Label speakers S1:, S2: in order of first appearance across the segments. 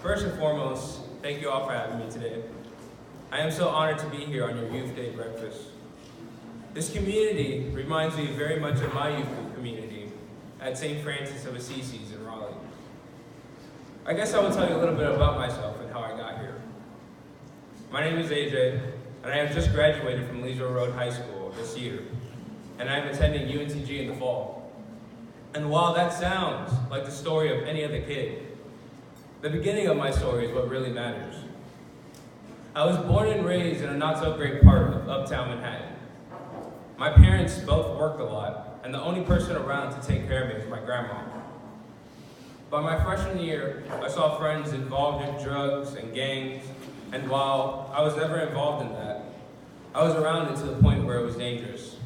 S1: First and foremost, thank you all for having me today. I am so honored to be here on your Youth Day breakfast. This community reminds me very much of my youth group community at St. Francis of Assisi's in Raleigh. I guess I will tell you a little bit about myself and how I got here. My name is AJ, and I have just graduated from Leesville Road High School this year, and I am attending UNCG in the fall. And while that sounds like the story of any other kid, the beginning of my story is what really matters. I was born and raised in a not-so-great part of uptown Manhattan. My parents both worked a lot, and the only person around to take care of me was my grandma. By my freshman year, I saw friends involved in drugs and gangs, and while I was never involved in that, I was around it to the point where it was dangerous.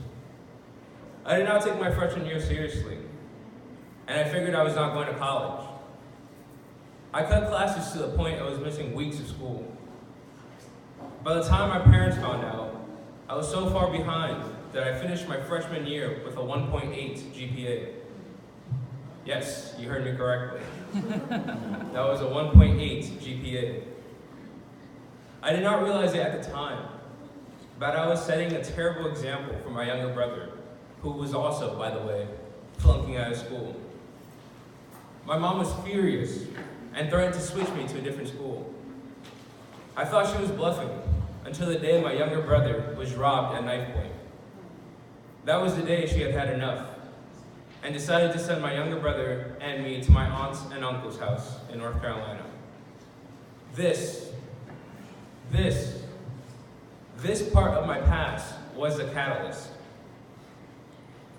S1: I did not take my freshman year seriously, and I figured I was not going to college. I cut classes to the point I was missing weeks of school. By the time my parents found out, I was so far behind that I finished my freshman year with a 1.8 GPA. Yes, you heard me correctly. That was a 1.8 GPA. I did not realize it at the time, but I was setting a terrible example for my younger brother, who was also, by the way, flunking out of school. My mom was furious and threatened to switch me to a different school. I thought she was bluffing until the day my younger brother was robbed at knife point. That was the day she had had enough and decided to send my younger brother and me to my aunt's and uncle's house in North Carolina. This part of my past was the catalyst.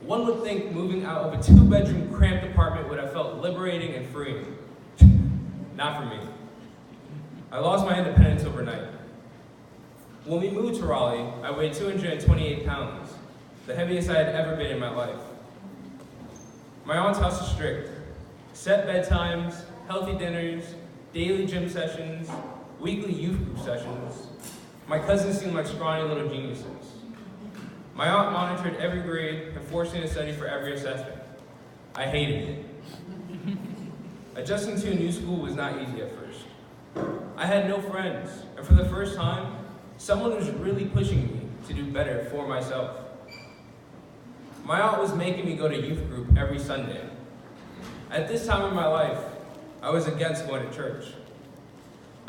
S1: One would think moving out of a 2-bedroom cramped apartment would have felt liberating and freeing. Not for me. I lost my independence overnight. When we moved to Raleigh, I weighed 228 pounds, the heaviest I had ever been in my life. My aunt's house is strict. Set bedtimes, healthy dinners, daily gym sessions, weekly youth group sessions. My cousins seemed like scrawny little geniuses. My aunt monitored every grade and forced me to study for every assessment. I hated it. Adjusting to a new school was not easy at first. I had no friends, and for the first time, someone was really pushing me to do better for myself. My aunt was making me go to youth group every Sunday. At this time in my life, I was against going to church.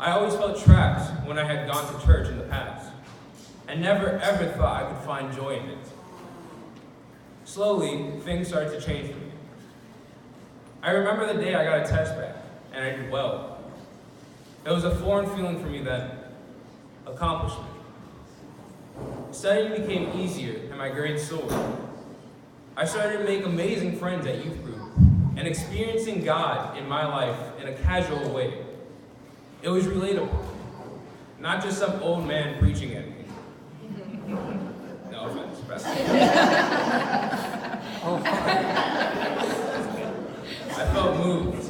S1: I always felt trapped when I had gone to church in the past, and never ever thought I could find joy in it. Slowly, things started to change for me. I remember the day I got a test back, and I did well. It was a foreign feeling for me then. Accomplishment. Studying became easier, and my grades soared. I started to make amazing friends at youth group, and experiencing God in my life in a casual way. It was relatable, not just some old man preaching at me. No offense, I felt moved.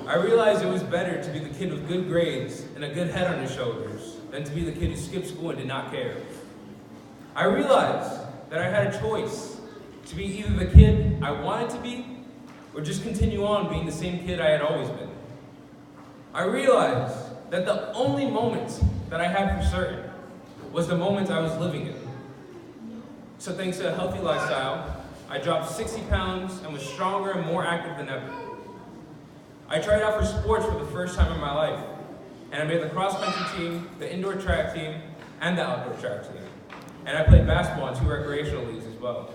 S1: I realized it was better to be the kid with good grades and a good head on his shoulders than to be the kid who skipped school and did not care. I realized that I had a choice to be either the kid I wanted to be or just continue on being the same kid I had always been. I realized that the only moment that I had for certain was the moment I was living in. So thanks to a healthy lifestyle, I dropped 60 pounds and was stronger and more active than ever. I tried out for sports for the first time in my life, and I made the cross-country team, the indoor track team, and the outdoor track team. And I played basketball in 2 recreational leagues as well.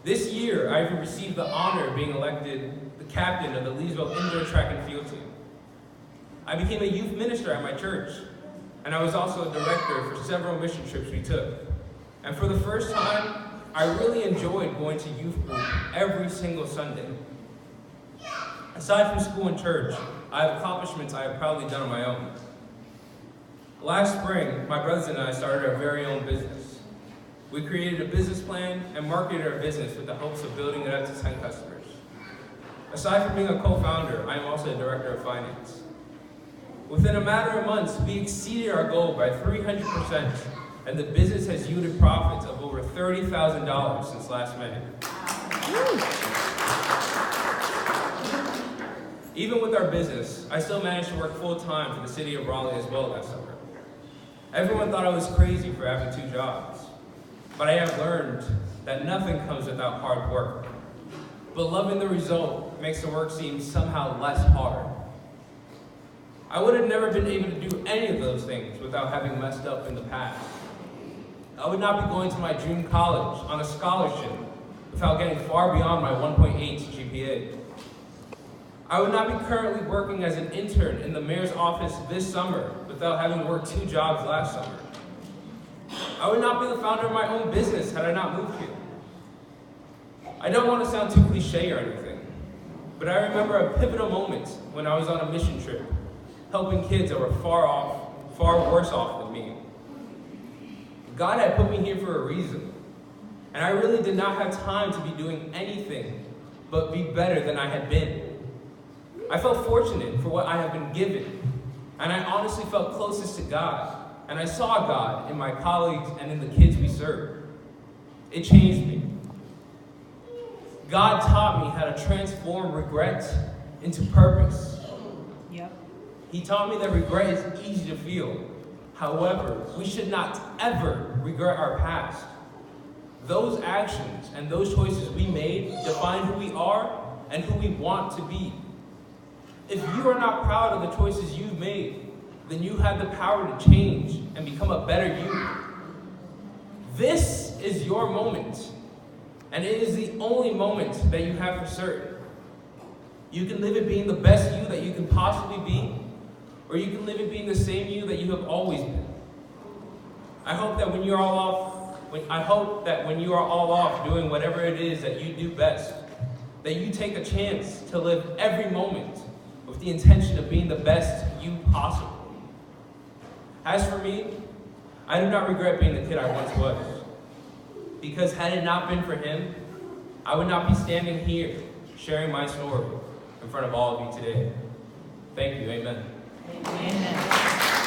S1: This year, I even received the honor of being elected the captain of the Leesville indoor track and field team. I became a youth minister at my church, and I was also a director for several mission trips we took. And for the first time, I really enjoyed going to youth group every single Sunday. Aside from school and church, I have accomplishments I have proudly done on my own. Last spring, my brothers and I started our very own business. We created a business plan and marketed our business with the hopes of building it up to 10 customers. Aside from being a co-founder, I am also a director of finance. Within a matter of months, we exceeded our goal by 300%, and the business has yielded profits of over $30,000 since last May. Even with our business, I still managed to work full-time for the city of Raleigh as well last summer. Everyone thought I was crazy for having 2 jobs, but I have learned that nothing comes without hard work. But loving the result makes the work seem somehow less hard. I would have never been able to do any of those things without having messed up in the past. I would not be going to my dream college on a scholarship without getting far beyond my 1.8 GPA. I would not be currently working as an intern in the mayor's office this summer without having worked 2 jobs last summer. I would not be the founder of my own business had I not moved here. I don't want to sound too cliche or anything, but I remember a pivotal moment when I was on a mission trip, helping kids that were far worse off than me. God had put me here for a reason, and I really did not have time to be doing anything but be better than I had been. I felt fortunate for what I have been given, and I honestly felt closest to God, and I saw God in my colleagues and in the kids we serve. It changed me. God taught me how to transform regret into purpose.
S2: Yep.
S1: He taught me that regret is easy to feel. However, we should not ever regret our past. Those actions and those choices we made define who we are and who we want to be. If you are not proud of the choices you've made, then you have the power to change and become a better you. This is your moment, and it is the only moment that you have for certain. You can live it being the best you that you can possibly be, or you can live it being the same you that you have always been. I hope that when you are all off doing whatever it is that you do best, that you take a chance to live every moment with the intention of being the best you possible. As for me, I do not regret being the kid I once was, because had it not been for him, I would not be standing here sharing my story in front of all of you today. Thank you, amen.
S2: Amen.